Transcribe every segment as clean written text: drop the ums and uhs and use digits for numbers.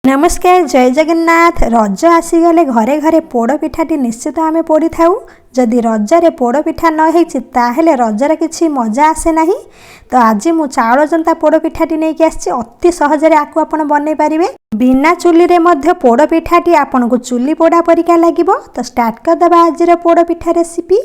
नमस्कार जय जगन्नाथ। रज आसीगले घरे घरे पोड़ पिठाटी निश्चित आम पोड़ी थाऊ। जदि रजरे पोड़ पिठा न होइछि रजर किछि मजा आसे नाही। तो आज मु चाउल जंता पोड़ पिठाटी नहीं आसी अति सहजरे आकु आपण बनै पारिबे। बिना चुली रे मध्य पोड़ पिठाटी आपनको चुली पोड़ा परिका लागिबो। तो स्टार्ट कर दबा आजिर पोड़ पिठा रेसिपी।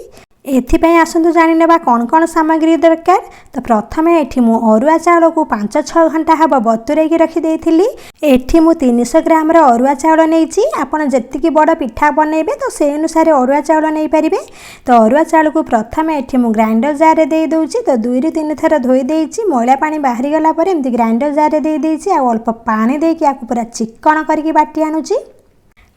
एथिपाई आसंतु जानि नेबा कौन कौन सामग्री दरकार। तो प्रथमे एठी मु अरुआ चाउल को 5-6 घंटा हबा बतुरे की रखी देइथिली। एठी मु 300 ग्राम रो अरुआ चाउल नेइछि। आपण जेतिकी बड़ पिठा बनेबे तो से अनुसार अरुआ चाउल नै परिबे। तो अरुआ चाउल को प्रथमे एठी मु ग्राइंडर जार रे देइ दोछि। तो 2-3 थर धोई देइछि। मैला पानी बाहरी गला परे एमति ग्राइंडर जार रे देइ देइछि। आ अल्प पानी देके आकु पूरा चिक्कण करके बाटी आनुछि।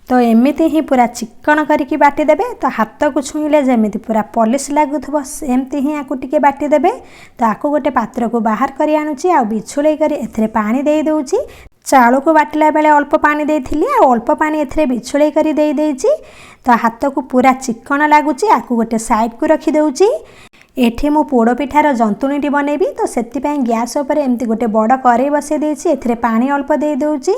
तो एमती ही पूरा चिक्कण करके बाटी देबे। तो हाथ को छुईले जमीती पूरा पॉलिश लागुथबो सेमती ही आकु टिके बाटी देबे। तो आकु गोटे पात्र को बाहर करी आनुछि। आ बिछुले करी एथरे पानी देइ दोछि। चाउल को बाटिला बेले अल्प पानी देइथिली आ अल्प पानी एथरे बिछुले करी देइ देइछि। तो हाथ को पूरा चिक्कण लागुछि। आकु गोटे साइड को रखी दोछि। एठी मु पोड़ पिठार जंतुणीटी बनैबी। तो सेतिपई गैस उपर एमती गोटे बड़ कड़ाई बसै देइछि। एथरे पानी अल्प देइ दोछि।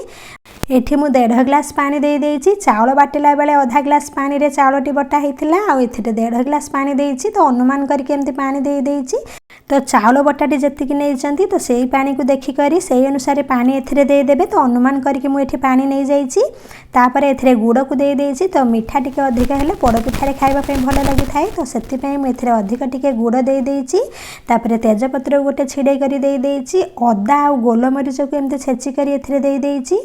एठी मु 1.5 ग्लास पानी देइ देइछि। चाउल बाटिला बेले आधा ग्लास पानी रे चाउलटी बटा हेतिला आ एथिरे 1.5 ग्लास पानी देइछि। तो अनुमान करके एमती पानी देइ देइछि। तो चाउल बटाटी जतिकी नेइछंती तो सेही पानी को देखि करी सेही अनुसार पानी एथिरे देइ देबे। तो अनुमान करके मु एठी पानी नै जाइछि। तापर एथिरे गुड़ को देइ देइछि। तो मिठा टिके अधिक हेले पोड़ पिठारे खाइबा पई भल लागि थाए। तो सेतिपई मु एथिरे अधिक टिके गुड़ देइ देइछि। तापर तेजपत्र गोटे छिड़े करी देइ देइछि। अदा आ गोलमरीच को एमती छेची करी एथिरे देइ देइछि।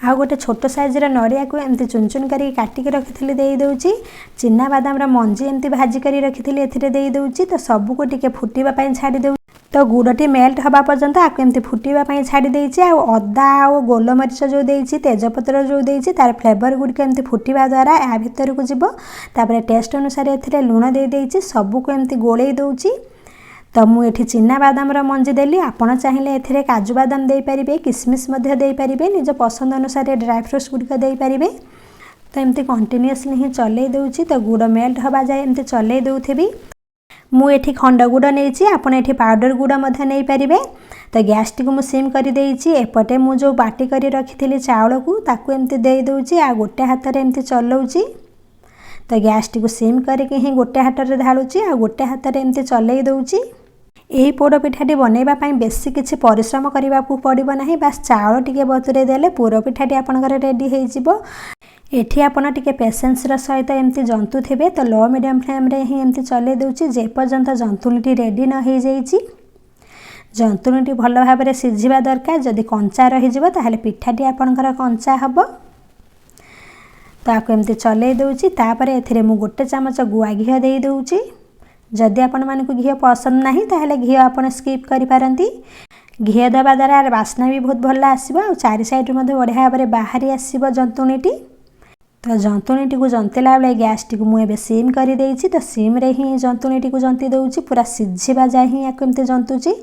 आ गोटे छोट साइज नड़िया को एमती चुन चुन करी काटिकी रखिथिली देइ दोछि। चिना बादाम रा मंजी एमती भाजी करी रखिथिली एथिरे देइ दोछि। तो सब को टिके फुटीबा पई छाडी दउ। तो गुड़टी मेल्ट हवा पर्यंत आकु एमती फुटीबा पई छाडी देइछि। आ अदा आ गोलमरीच जो देइछि तेजपत्र जो देइछि तार फ्लेवर गुड के एमती फुटीबा द्वारा आ भितर को जिवो। तापर टेस्ट अनुसार एथिरे लूण देइ देइछि। सब को एमती गोळेई दोछि। तो मु एठी चिना बादाम रा मंजी देली। आपण चाहिले एथिरे काजू बादाम देइ परिबे किसमिस मध्ये देइ परिबे। निज पसंद अनुसार ड्राई फ्रूट्स गुड देइ परिबे। तो एमती कंटिन्यूअसली ही चलै दोछि। तो गुड़ मेल्ट हवा जाए एमती चलै दोथिबी। मु एठी खंड गुड़ नेइछि। आपण एठी पाउडर गुड़ मध्ये नै परिबे। तो गैस टी को मु सिम करी देइछि। एपटे मु जो बाटी करी रखिथिली चाउल को ताकू एमती देइ दोछि। आ गोटे हाथ रे एमती चलौछि। तो गैस टी को सिम करके ही गोटे हाथ रे ढालुछि। आ गोटे हाथ रे एमती चलै दोछि। यही पोड़ पिठाटी बनैबा पई बेसी किछि परिश्रम करबा को पड़िबो नाही। बस चाउल टिके बतुरे देले पोड़ पिठाटी आपनकर रेडी हेइ जिवो। एठी आपण टिके पेशेंस र सहित एमती जंतु थिबे। तो लो मीडियम फ्लेम रे ही एमती चलै दोछि जे पर्यंत जंतुलीटी रेडी न हेइ जाइछि। जंतुलीटी भल भाबे रे सिझिबा दरकार। जदि कंचा रहि जिवो ताहाले पिठाटी आपनकर कंचा हबो। तो आको एमती चलै दोछि। तापर एथिरे मु गोटे चमच गुआ घिया देइ दोछि। जदि आपण मानकु घी पसंद नाही ताहले घी आपण स्किप करि पारंती। घी देबा द्वारा वासना भी बहुत भल आसीबो। आ चारि साइड मध्ये बढ़िया भाबरे बाहरी आसीबो जंतुणीटी। तो जंतुणीटी को जंतेला बेले गैस टी को मु एबे सिम करि देइछि। तो सिम रे ही जंतुणीटी को जंती दोछि। पूरा सिझिबा जाय ही आको एमते जंतुछि।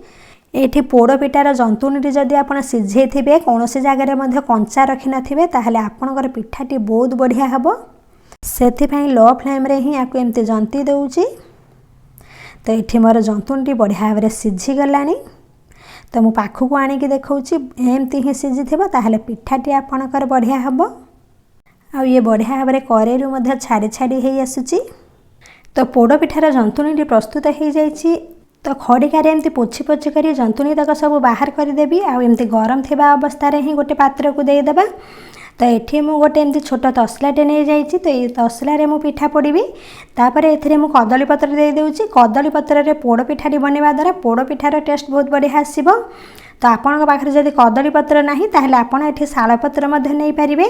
एठी पोड़ पिठार जंतुणीटी जदि आपण सिझेइ थिबे कोनोसी जागा रे मध्ये कंचा रखि नथिबे ताहले आपणकर पिठाटी बहुत बढ़िया हबो। सेथि पई लो फ्लेम रे ही आको एमते जंती दोछि। तो ये मोर जंतुणीटी बढ़िया भाव में सीझी गलानी। तो मु पाखक आणिकी देखौछि एमती ही सीझी थिबो ताहले पिठाटी आपणकर बढ़िया हबो। आ ये बढ़िया भाव में करेरु मध्ये छाड़ी छाड़ी हेइ आसुछि। तो पोड़ पिठार जंतुणीटी प्रस्तुत हेइ जाइछि। तो खड़िकार एमती पोछि पोछि करी जंतुणी तक सब बाहर कर देबी। आ एमती गरम थिबा अवस्था रे ही गोटे पात्र को देइ देबा। तो एठी मु गोटे एमती छोट तसलाटे नै जाइछि। तो ये तसला रे मु पिठा पोड़ीबी। तापर एथिरे मु कदली पत्र देइ देउछि। कदली पत्र रे पोड़ पिठाटी बनेबा द्वारा पोड़ पिठार टेस्ट बहुत बढ़िया आसीबो। तो आपनक पाखरे जदि कदली पत्र नाही ताहले आपण एठी शाल पत्र मध्ये नै परिबे।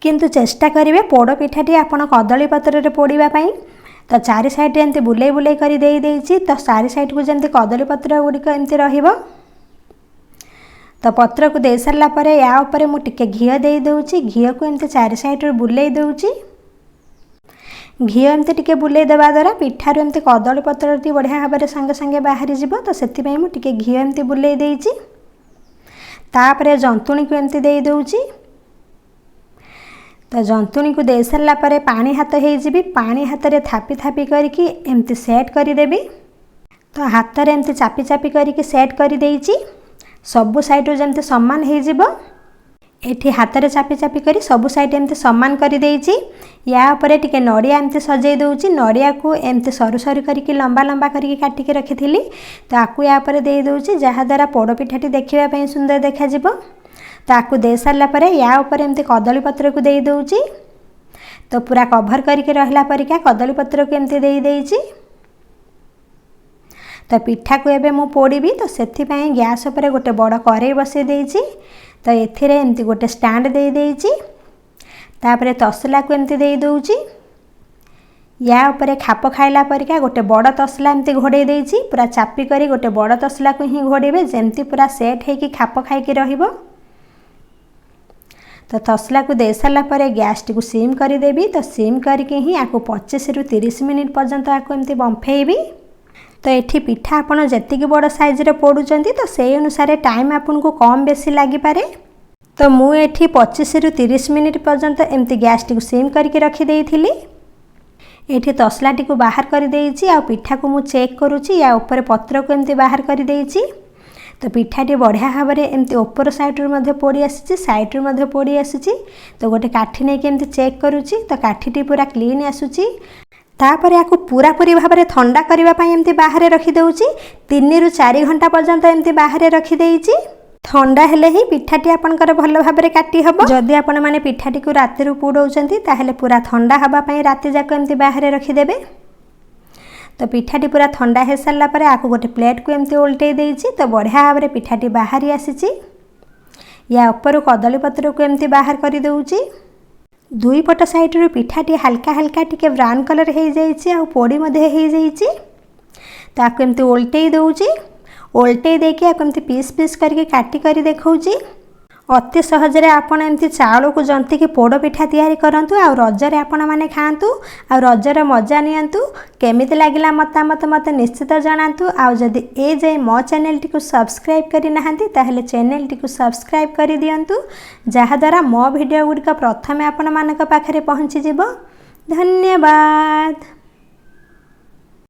किंतु चेष्टा करिवे पोड़ पिठाटी आपण कदली पत्र रे पोड़ीबा पई। तो चारि साइड एमती बुलेई बुलेई करी देइ देइछि। तो चारि साइड को जेमती कदली पत्र गुडिक एमती रहिबो। तो पत्र को दे सारा पर या ऊपर मु टिके घी देइ दोछि। घी को एमती चारि साइड रे बुलेई दोछि। घी एमती टिके बुलेई देबा द्वारा पिठार एमती कदली पत्रटी बढ़िया भाव में संगे संगे बाहरी जिवो। तो सेति पई मु टिके घी एमती बुलेई देइछि। तापर जंतुणी को एमती देइ दोछि। तो जंतुणी को दे सारा पर पानी हाथ हेइ जिवि। पानी हाथ रे थापी थापी करके एमती सेट करि देबी। तो हाथ रे एमती चापी चापी करके सेट करि देइछि। सबु साइड जमते समान हेइ जिवो। एठी हाथ में चापी चापी करी सब साइड एमती सामान कर देइछि। या ऊपर टिके नड़िया एमती सजै दउछि। नड़िया को एमती सरू सरू करके लंबा लंबा करके काटिके रखिथिली तो आकु या ऊपर दे दउछि जहा द्वारा पोड़ पिठाटी देखिबा पई सुंदर देखा जिवो। तो आकु दे सारला परे या ऊपर एमती कदली पत्र को दे दउछि। तो पूरा कभर करके रहला परिका कदली पत्र को एमती दे देइछि। तो पिठा को एबे मु पोड़ीबी तो सेथि पई गैस ऊपर गोटे बड़ कड़ाई बसै देइछि। तो एथिरे एमती गोटे स्टैंड दे देइछि। तापरे तसला को एमती दे दउछि। या ऊपर खाप खाइला परिका गोटे बड़ तसला एमती घोड़े देइछि। पूरा चापी करी गोटे बड़ तसला को ही घोड़ेबे जेमती पूरा सेट हेकी खाप खाइकी रहिबो। तो तसला को दे सारला परे गैस टी को सिम कर देबी। तो सिम करके ही आकु 25 रु 30 मिनिट पर्यंत आकु एमती बंफेइबी। तो एठी पिठा आपण जेतिकी बड़ साइज रे पोडुचंती तो सेई अनुसार टाइम आपन को कम बेसी लागि पारे। तो मु एठी 25 रु 30 मिनिट पर्यंत एमती गैस टी को सिम करके रखी देइथिली। एठी तसला टी को बाहर कर देइछि। आ पिठा को मु चेक करूछि या ऊपर पत्र को एमती बाहर कर देइछि। तो पिठाटी बढ़िया भाव में एमती ऊपर साइड रू मध्ये पोड़ी आसी साइड रू मध्ये पोड़ी आसी। तो गोटे काठी नहीं एमती चेक करूछि तो काठीटी पूरा क्लीन आसुछि। तापर याकू पूरा पूरी भाव में ठंडा करबा पई एमती बाहर रखी दउछि। 3 रु 4 घंटा पर्यंत एमती बाहर रखी देइछि। ठंडा हेले ही पिठाटी आपनकर भल भाव में काटी हबो। जदि आपण माने पिठाटी को राति रु पोडौचंती ताहेले पूरा ठंडा हबा पई राति जाक एमती बाहर रखी देबे। तो पिठाटी पूरा ठंडा हो सारा पर आकु गोटे प्लेट को एमती उल्टे देइछि। तो बढ़िया भाव में पिठाटी बाहरी आसीछि। या ऊपर कदली पत्र को एमती बाहर कर दउछि। दुई पट साइड रू पिठाटी हल्का हल्का टिके ब्राउन कलर हो जाइछि आ पोड़ी मध्ये हो जाइछि। तो आकु एमती उल्टे दउछि। उल्टे देके आकु एमती पीस पीस करके काटी करी देखौछि। अति सहज रे आपण एमती चाउल को जंती की पोड़ पिठा तैयारी करंतु आ रजरे आपण माने खांतु आ रजर मजा नियंतु। केमिति लागिला मतामत मत निश्चित जणांतु। आ जदि ए जे मो चैनल टी को सब्सक्राइब करि नाहंती ताहेले चैनल टी को सब्सक्राइब करि दियंतु जहा द्वारा मो वीडियो गुडी का प्रथमे आपण मानक पाखरे पहुंची जिवो। धन्यवाद।